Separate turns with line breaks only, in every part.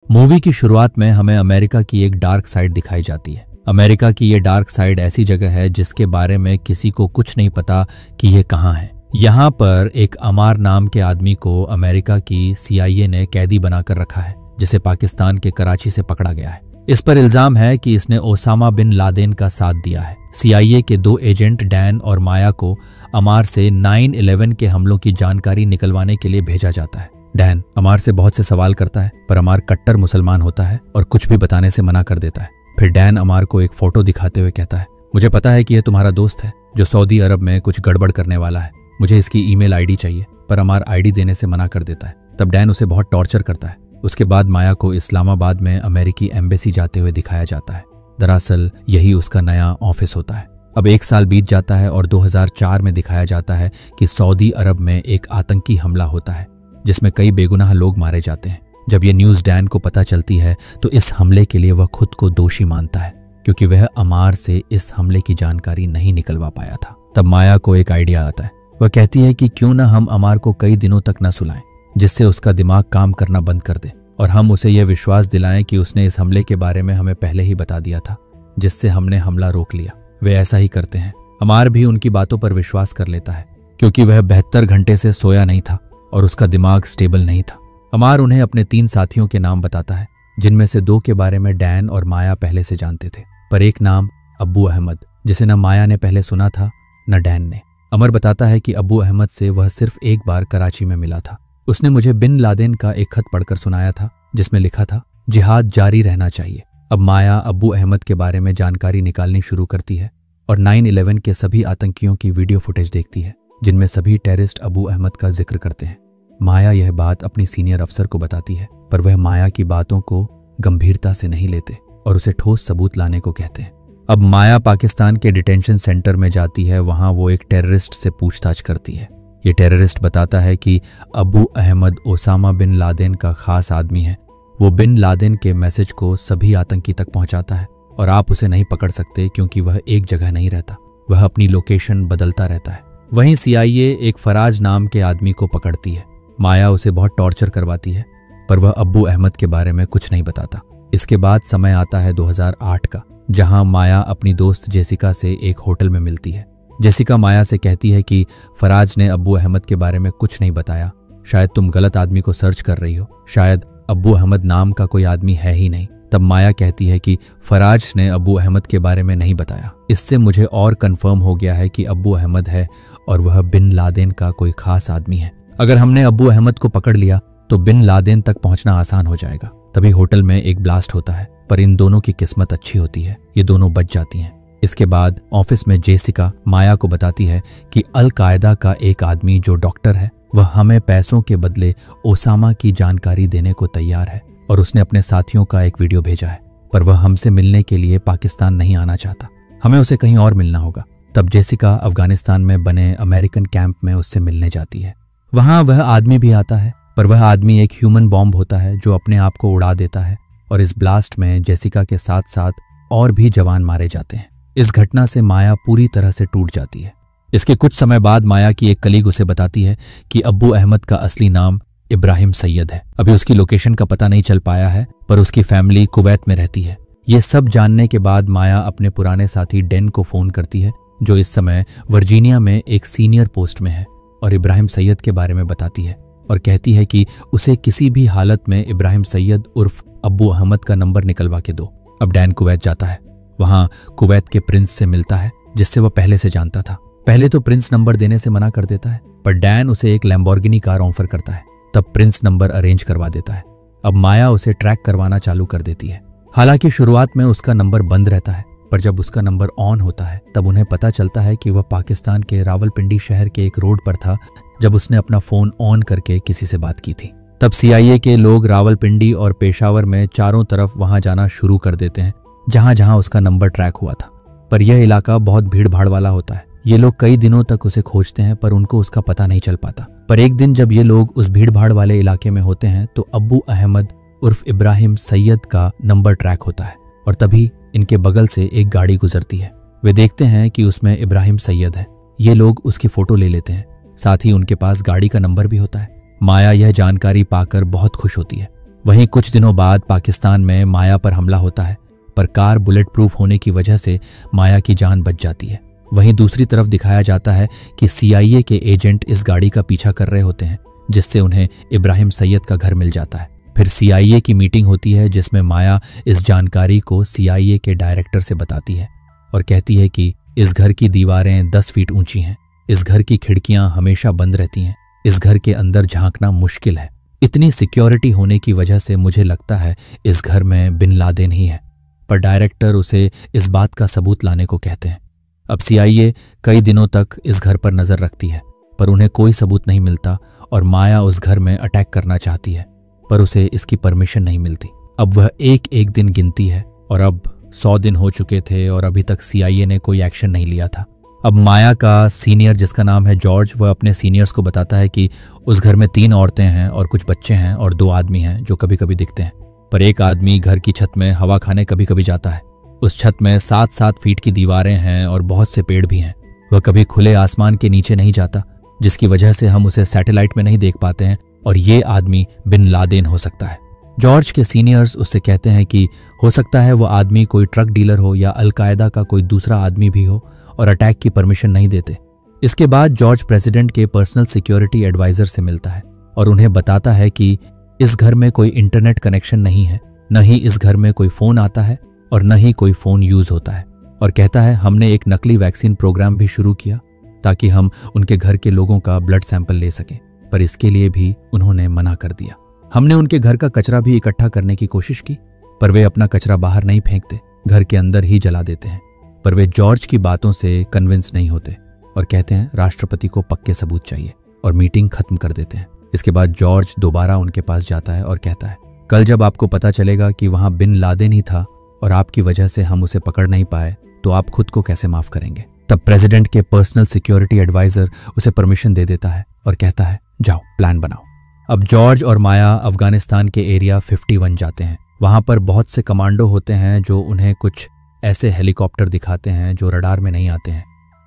Movie की शुरुआत में हमें अमेरिका की एक डार्क साइड दिखाई जाती है। अमेरिका की ये डार्क साइड ऐसी जगह है जिसके बारे में किसी को कुछ नहीं पता कि ये कहाँ है। यहाँ पर एक अमार नाम के आदमी को अमेरिका की CIA ने कैदी बनाकर रखा है, जिसे पाकिस्तान के कराची से पकड़ा गया है। इस पर इल्जाम है कि इसने ओसामा बिन लादेन का साथ दिया है। CIA के 2 एजेंट डैन और माया को अमार से 9/11 के हमलों की जानकारी निकलवाने के लिए भेजा जाता है। डैन अमार से बहुत से सवाल करता है, पर अमार कट्टर मुसलमान होता है और कुछ भी बताने से मना कर देता है। फिर डैन अमार को एक फोटो दिखाते हुए कहता है, मुझे पता है कि यह तुम्हारा दोस्त है जो सऊदी अरब में कुछ गड़बड़ करने वाला है, मुझे इसकी ईमेल ID चाहिए। पर अमार ID देने से मना कर देता है। तब डैन उसे बहुत टॉर्चर करता है। उसके बाद माया को इस्लामाबाद में अमेरिकी एम्बेसी जाते हुए दिखाया जाता है। दरअसल यही उसका नया ऑफिस होता है। अब 1 साल बीत जाता है और 2004 में दिखाया जाता है कि सऊदी अरब में एक आतंकी हमला होता है जिसमें कई बेगुनाह लोग मारे जाते हैं। जब ये न्यूज़ डैन को पता चलती है तो इस हमले के लिए वह खुद को दोषी मानता है, क्योंकि वह अमार से इस हमले की जानकारी नहीं निकलवा पाया था। तब माया को एक आइडिया आता है। वह कहती है कि क्यों ना हम अमार को कई दिनों तक न सुलाएं, जिससे उसका दिमाग काम करना बंद कर दे और हम उसे यह विश्वास दिलाएं कि उसने इस हमले के बारे में हमें पहले ही बता दिया था, जिससे हमने हमला रोक लिया। वे ऐसा ही करते हैं। अमार भी उनकी बातों पर विश्वास कर लेता है, क्योंकि वह 72 घंटे से सोया नहीं था और उसका दिमाग स्टेबल नहीं था। अमार उन्हें अपने 3 साथियों के नाम बताता है, जिनमें से 2 के बारे में डैन और माया पहले से जानते थे, पर एक नाम अब्बू अहमद, जिसे न माया ने पहले सुना था न डैन ने। अमर बताता है कि अब्बू अहमद से वह सिर्फ एक बार कराची में मिला था। उसने मुझे बिन लादेन का एक खत पढ़कर सुनाया था, जिसमें लिखा था, जिहाद जारी रहना चाहिए। अब माया अब्बू अहमद के बारे में जानकारी निकालनी शुरू करती है और 9/11 के सभी आतंकियों की वीडियो फुटेज देखती है, जिनमें सभी टेररिस्ट अब्बू अहमद का जिक्र करते हैं। माया यह बात अपनी सीनियर अफसर को बताती है, पर वह माया की बातों को गंभीरता से नहीं लेते और उसे ठोस सबूत लाने को कहते हैं। अब माया पाकिस्तान के डिटेंशन सेंटर में जाती है। वहां वो एक टेररिस्ट से पूछताछ करती है। ये टेररिस्ट बताता है कि अब्बू अहमद ओसामा बिन लादेन का खास आदमी है। वो बिन लादेन के मैसेज को सभी आतंकी तक पहुंचाता है और आप उसे नहीं पकड़ सकते, क्योंकि वह एक जगह नहीं रहता, वह अपनी लोकेशन बदलता रहता है। वहीं CIA एक फराज नाम के आदमी को पकड़ती है। माया उसे बहुत टॉर्चर करवाती है, पर वह अब्बू अहमद के बारे में कुछ नहीं बताता। इसके बाद समय आता है 2008 का, जहां माया अपनी दोस्त जेसिका से एक होटल में मिलती है। जेसिका माया से कहती है कि फराज ने अब्बू अहमद के बारे में कुछ नहीं बताया, शायद तुम गलत आदमी को सर्च कर रही हो, शायद अब्बू अहमद नाम का कोई आदमी है ही नहीं। तब माया कहती है कि फराज ने अब्बू अहमद के बारे में नहीं बताया। इससे मुझे और कंफर्म हो गया है कि अब्बू अहमद है और वह बिन लादेन का कोई खास आदमी है। अगर हमने अब्बू अहमद को पकड़ लिया तो बिन लादेन तक पहुंचना आसान हो जाएगा। तभी होटल में एक ब्लास्ट होता है, पर इन दोनों की किस्मत अच्छी होती है, ये दोनों बच जाती हैं। इसके बाद ऑफिस में जेसिका माया को बताती है कि अल कायदा का एक आदमी जो डॉक्टर है, वह हमें पैसों के बदले ओसामा की जानकारी देने को तैयार है और उसने अपने साथियों का एक वीडियो भेजा है, पर वह हमसे मिलने के लिए पाकिस्तान नहीं आना चाहता, हमें उसे कहीं और मिलना होगा। तब जेसिका अफगानिस्तान में बने अमेरिकन कैंप में उससे मिलने जाती है। वहां वह आदमी भी आता है, पर वह आदमी एक ह्यूमन बॉम्ब होता है जो अपने आप को उड़ा देता है और इस ब्लास्ट में जेसिका के साथ साथ और भी जवान मारे जाते हैं। इस घटना से माया पूरी तरह से टूट जाती है। इसके कुछ समय बाद माया की एक कलीग उसे बताती है कि अब्बू अहमद का असली नाम इब्राहिम सैयद है। अभी उसकी लोकेशन का पता नहीं चल पाया है, पर उसकी फैमिली कुवैत में रहती है। ये सब जानने के बाद माया अपने पुराने साथी डेन को फोन करती है, जो इस समय वर्जीनिया में एक सीनियर पोस्ट में है, और इब्राहिम सैयद के बारे में बताती है और कहती है कि उसे किसी भी हालत में इब्राहिम सैयद उर्फ अब्बू अहमद का नंबर निकलवा के दो। अब डैन कुवैत जाता है। वहां कुवैत के प्रिंस से मिलता है, जिससे वह पहले से जानता था। पहले तो प्रिंस नंबर देने से मना कर देता है, पर डैन उसे एक लैम्बोर्गिनी कार ऑफर करता है। तब प्रिंस नंबर अरेंज करवा देता है। अब माया उसे ट्रैक करवाना चालू कर देती है। हालांकि शुरुआत में उसका नंबर बंद रहता है, पर जब उसका नंबर ऑन होता है तब उन्हें पता चलता है कि वह पाकिस्तान के रावलपिंडी शहर के एक रोड पर था जब उसने अपना फोन ऑन करके किसी से बात की थी। तब CIA के लोग रावलपिंडी और पेशावर में चारों तरफ वहां जाना शुरू कर देते हैं, जहां जहां उसका नंबर ट्रैक हुआ था। पर यह इलाका बहुत भीड़ भाड़ वाला होता है। ये लोग कई दिनों तक उसे खोजते हैं, पर उनको उसका पता नहीं चल पाता। पर एक दिन जब ये लोग उस भीड़ भाड़ वाले इलाके में होते हैं तो अब्बू अहमद उर्फ इब्राहिम सैयद का नंबर ट्रैक होता है और तभी इनके बगल से एक गाड़ी गुजरती है। वे देखते हैं कि उसमें इब्राहिम सैयद है। ये लोग उसकी फोटो ले लेते हैं, साथ ही उनके पास गाड़ी का नंबर भी होता है। माया यह जानकारी पाकर बहुत खुश होती है। वहीं कुछ दिनों बाद पाकिस्तान में माया पर हमला होता है, पर कार बुलेट प्रूफ होने की वजह से माया की जान बच जाती है। वहीं दूसरी तरफ दिखाया जाता है कि CIA के एजेंट इस गाड़ी का पीछा कर रहे होते हैं, जिससे उन्हें इब्राहिम सैयद का घर मिल जाता है। फिर CIA की मीटिंग होती है जिसमें माया इस जानकारी को CIA के डायरेक्टर से बताती है और कहती है कि इस घर की दीवारें 10 फीट ऊंची हैं, इस घर की खिड़कियां हमेशा बंद रहती हैं, इस घर के अंदर झांकना मुश्किल है। इतनी सिक्योरिटी होने की वजह से मुझे लगता है इस घर में बिन लादेन ही है। पर डायरेक्टर उसे इस बात का सबूत लाने को कहते हैं। अब CIA कई दिनों तक इस घर पर नजर रखती है, पर उन्हें कोई सबूत नहीं मिलता और माया उस घर में अटैक करना चाहती है, पर उसे इसकी परमिशन नहीं मिलती। अब वह एक एक दिन गिनती है और अब 100 दिन हो चुके थे और अभी तक CIA ने कोई एक्शन नहीं लिया था। अब माया का सीनियर, जिसका नाम है जॉर्ज, वह अपने सीनियर्स को बताता है कि उस घर में 3 औरतें हैं और कुछ बच्चे हैं और 2 आदमी हैं जो कभी कभी दिखते हैं, पर एक आदमी घर की छत में हवा खाने कभी कभी जाता है। उस छत में 7-7 फीट की दीवारें हैं और बहुत से पेड़ भी हैं। वह कभी खुले आसमान के नीचे नहीं जाता, जिसकी वजह से हम उसे सैटेलाइट में नहीं देख पाते हैं और ये आदमी बिन लादेन हो सकता है। जॉर्ज के सीनियर्स उससे कहते हैं कि हो सकता है वो आदमी कोई ट्रक डीलर हो या अलकायदा का कोई दूसरा आदमी भी हो और अटैक की परमिशन नहीं देते। इसके बाद जॉर्ज प्रेसिडेंट के पर्सनल सिक्योरिटी एडवाइजर से मिलता है और उन्हें बताता है कि इस घर में कोई इंटरनेट कनेक्शन नहीं है, न ही इस घर में कोई फोन आता है और न ही कोई फोन यूज होता है, और कहता है हमने एक नकली वैक्सीन प्रोग्राम भी शुरू किया ताकि हम उनके घर के लोगों का ब्लड सैंपल ले सकें, पर इसके लिए भी उन्होंने मना कर दिया। हमने उनके घर का कचरा भी इकट्ठा करने की कोशिश की, पर वे अपना कचरा बाहर नहीं फेंकते, घर के अंदर ही जला देते हैं। पर वे जॉर्ज की बातों से कन्विंस नहीं होते और कहते हैं राष्ट्रपति को पक्के सबूत चाहिए और मीटिंग खत्म कर देते हैं। इसके बाद जॉर्ज दोबारा उनके पास जाता है और कहता है कल जब आपको पता चलेगा कि वहां बिन लादेन ही था और आपकी वजह से हम उसे पकड़ नहीं पाए, तो आप खुद को कैसे माफ करेंगे। तब प्रेसिडेंट के पर्सनल सिक्योरिटी एडवाइजर उसे परमिशन दे देता है और कहता है जाओ प्लान बनाओ। अब जॉर्ज और माया अफगानिस्तान के एरिया 51 जाते हैं। वहां पर बहुत से कमांडो होते हैं जो उन्हें कुछ ऐसे हेलीकॉप्टर दिखाते हैं जो रडार में नहीं आते हैं।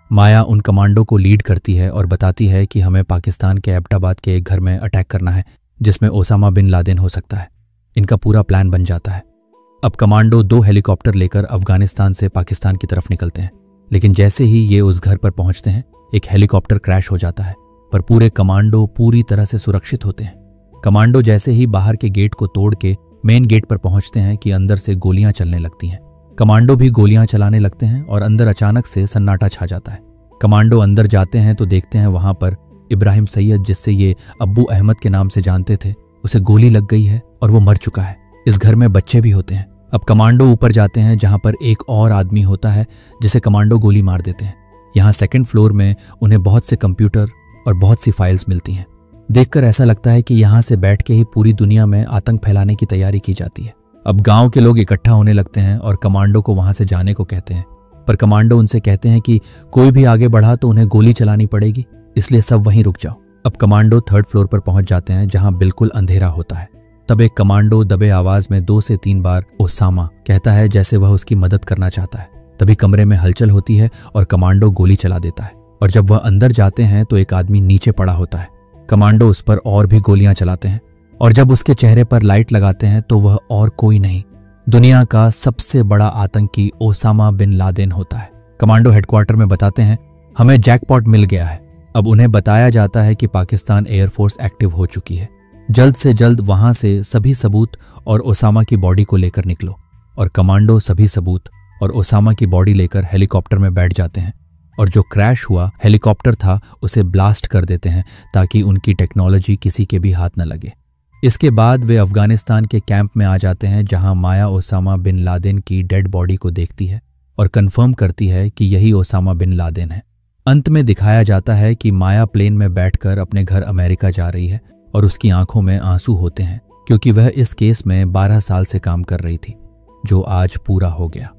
माया उन कमांडो को लीड करती है और बताती है कि हमें पाकिस्तान के एबटाबाद के एक घर में अटैक करना है जिसमें ओसामा बिन लादेन हो सकता है। इनका पूरा प्लान बन जाता है। अब कमांडो 2 हेलीकॉप्टर लेकर अफगानिस्तान से पाकिस्तान की तरफ निकलते हैं, लेकिन जैसे ही ये उस घर पर पहुंचते हैं एक हेलीकॉप्टर क्रैश हो जाता है, पर पूरे कमांडो पूरी तरह से सुरक्षित होते हैं। कमांडो जैसे ही बाहर के गेट को तोड़ के मेन गेट पर पहुंचते हैं कि अंदर से गोलियां चलने लगती हैं। कमांडो भी गोलियां चलाने लगते हैं और अंदर अचानक से सन्नाटा छा जाता है। कमांडो अंदर जाते हैं तो देखते हैं वहां पर इब्राहिम सैयद, जिससे ये अब्बू अहमद के नाम से जानते थे, उसे गोली लग गई है और वो मर चुका है। इस घर में बच्चे भी होते हैं। अब कमांडो ऊपर जाते हैं जहां पर एक और आदमी होता है जिसे कमांडो गोली मार देते हैं। यहाँ 2nd फ्लोर में उन्हें बहुत से कंप्यूटर और बहुत सी फाइल्स मिलती हैं। देखकर ऐसा लगता है कि यहाँ से बैठ के ही पूरी दुनिया में आतंक फैलाने की तैयारी की जाती है। अब गांव के लोग इकट्ठा होने लगते हैं और कमांडो को वहां से जाने को कहते हैं, पर कमांडो उनसे कहते हैं कि कोई भी आगे बढ़ा तो उन्हें गोली चलानी पड़ेगी, इसलिए सब वहीं रुक जाओ। अब कमांडो 3rd फ्लोर पर पहुंच जाते हैं जहां बिल्कुल अंधेरा होता है। तब एक कमांडो दबे आवाज में 2 से 3 बार ओसामा कहता है जैसे वह उसकी मदद करना चाहता है। तभी कमरे में हलचल होती है और कमांडो गोली चला देता है, और जब वह अंदर जाते हैं तो एक आदमी नीचे पड़ा होता है। कमांडो उस पर और भी गोलियां चलाते हैं और जब उसके चेहरे पर लाइट लगाते हैं तो वह और कोई नहीं, दुनिया का सबसे बड़ा आतंकी ओसामा बिन लादेन होता है। कमांडो हेडक्वार्टर में बताते हैं हमें जैकपॉट मिल गया है। अब उन्हें बताया जाता है कि पाकिस्तान एयरफोर्स एक्टिव हो चुकी है, जल्द से जल्द वहां से सभी सबूत और ओसामा की बॉडी को लेकर निकलो। और कमांडो सभी सबूत और ओसामा की बॉडी लेकर हेलीकॉप्टर में बैठ जाते हैं और जो क्रैश हुआ हेलीकॉप्टर था उसे ब्लास्ट कर देते हैं ताकि उनकी टेक्नोलॉजी किसी के भी हाथ न लगे। इसके बाद वे अफगानिस्तान के कैंप में आ जाते हैं जहां माया ओसामा बिन लादेन की डेड बॉडी को देखती है और कंफर्म करती है कि यही ओसामा बिन लादेन है। अंत में दिखाया जाता है कि माया प्लेन में बैठकर अपने घर अमेरिका जा रही है और उसकी आंखों में आंसू होते हैं क्योंकि वह इस केस में 12 साल से काम कर रही थी जो आज पूरा हो गया।